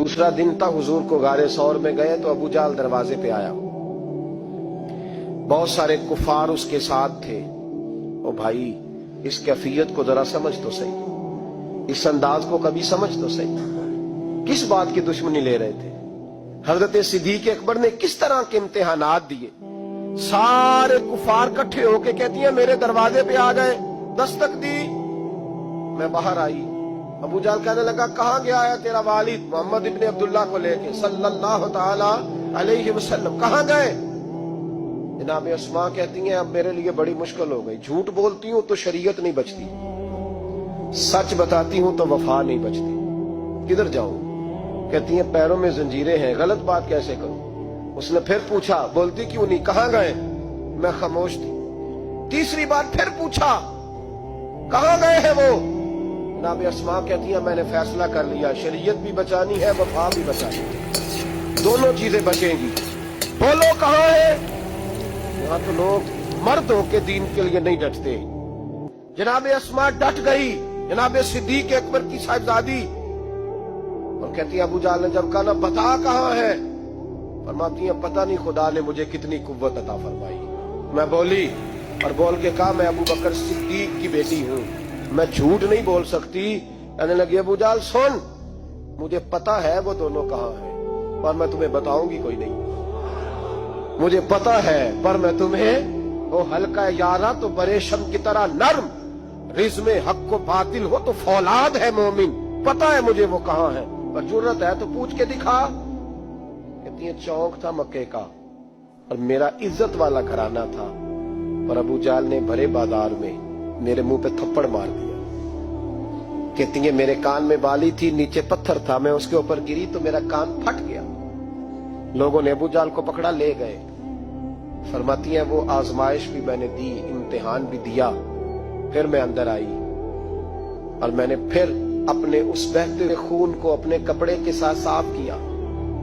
दूसरा दिन था, हुजूर को गारे सौर में गए तो अबू जाल दरवाजे पे आया। बहुत सारे कुफार उसके साथ थे। ओ भाई, इस कैफियत को जरा समझ तो सही, इस अंदाज को कभी समझ तो सही। किस बात की दुश्मनी ले रहे थे? हजरत सिद्दीक अकबर ने किस तरह के इम्तिहानात दिए। सारे कुफार इकट्ठे होके कहती हैं मेरे दरवाजे पे आ गए, दस्तक दी, मैं बाहर आई। अबू जाल कहने लगा कहां गया है तेरा वालिद मोहम्मद इब्न अब्दुल्ला को लेके सल्लल्लाहु ताला अलैहि वसल्लम, कहां गए? जनाब अस्मा कहती हैं अब मेरे लिए बड़ी मुश्किल हो गई, झूठ बोलती हूं तो शरीयत नहीं बचती, सच बताती हूं तो वफा नहीं बचती, किधर जाऊं? कहती हैं पैरों में जंजीरें हैं, गलत बात कैसे करूं? उसने फिर पूछा, बोलती क्यों नहीं, कहां गए? मैं खामोश थी। तीसरी बार फिर पूछा, कहां गए हैं वो? जनाब अस्मा कहती हैं मैंने फैसला कर लिया, शरीयत भी बचानी है, वफा भी बचानी है, दोनों चीजें बचेंगी। बोलो कहां है? यहाँ तो लोग मर्द होके दीन के लिए नहीं डटते। जनाब अस्मा डट गई, जनाब सिद्दीक अकबर की साहिबजादी, और कहती है अबू जाल ने जब कहा ना बता कहां है, फरमाती है पता नहीं खुदा ने मुझे कितनी कुव्वत अता फरमाई। मैं बोली और बोल के कहा मैं अबू बकर सिद्दीक की बेटी हूं, मैं झूठ नहीं बोल सकती। कहने लगी अबू जाल सुन, मुझे पता है वो दोनों कहां हैं, पर मैं तुम्हें बताऊंगी कोई नहीं, मुझे पता है पर मैं तुम्हें, वो हल्का यारा तो बरेशम की तरह नर्म, रिज़्म हक को बातिल हो तो फौलाद है मोमिन, पता है मुझे वो कहां है, पर जुर्रत है तो पूछ के दिखा। कहती है चौक था मक्के का और मेरा इज्जत वाला घराना था, पर अबू जाल ने भरे बाजार में मेरे मुंह पे थप्पड़ मार दिया। कहती है मेरे कान में बाली थी, नीचे पत्थर था, मैं उसके ऊपर गिरी तो मेरा कान फट गया। लोगों ने अबू जाल को पकड़ा ले गए। फरमाती है वो आजमाइश भी मैंने दी, इम्तिहान भी दिया, फिर मैं अंदर आई और मैंने फिर अपने उस बहते हुए खून को अपने कपड़े के साथ साफ किया,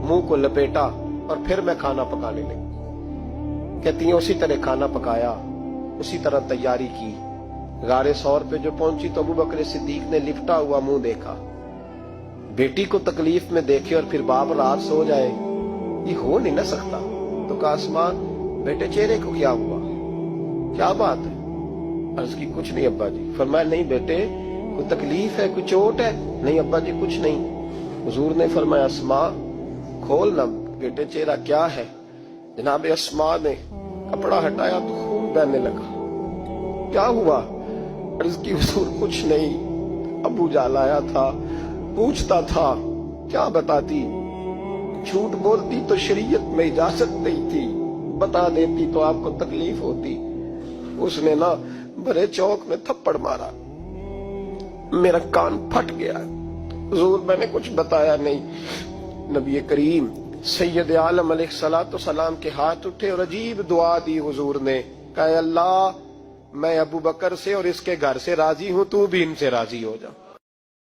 मुंह को लपेटा और फिर मैं खाना पकाने लगी। कहती है उसी तरह खाना पकाया, उसी तरह तैयारी की। गारे सौर पे जो पहुंची तो अबू बकर सिद्दीक ने लिपटा हुआ मुंह देखा। बेटी को तकलीफ में देखे और फिर बाप रात सो जाए, ये हो नहीं ना सकता। तो कहा अस्मा बेटे चेहरे को क्या हुआ, क्या बात है? अर्ज की कुछ नहीं अब्बा जी। फरमाया नहीं बेटे कोई तकलीफ है, कोई चोट है? नहीं अब्बा जी कुछ नहीं। हुजूर ने फरमाया अस्मा खोल ना बेटे चेहरा क्या है। जनाब अस्मा ने कपड़ा हटाया तो खून बहने लगा। क्या हुआ? अर्ज की हुजूर कुछ नहीं, अबू जाल आया था, पूछता था, क्या बताती? झूठ बोलती तो शरीयत में इजाजत नहीं थी, बता देती तो आपको तकलीफ होती। उसने ना भरे चौक में थप्पड़ मारा, मेरा कान फट गया। हुजूर मैंने कुछ बताया नहीं। नबी करीम सैयद आलम अलैहिस्सलातु सलाम के हाथ उठे और अजीब दुआ दी हुजूर ने। कहा अल्लाह मैं अबू बकर से और इसके घर से राजी हूं, तू भी इनसे राजी हो जा।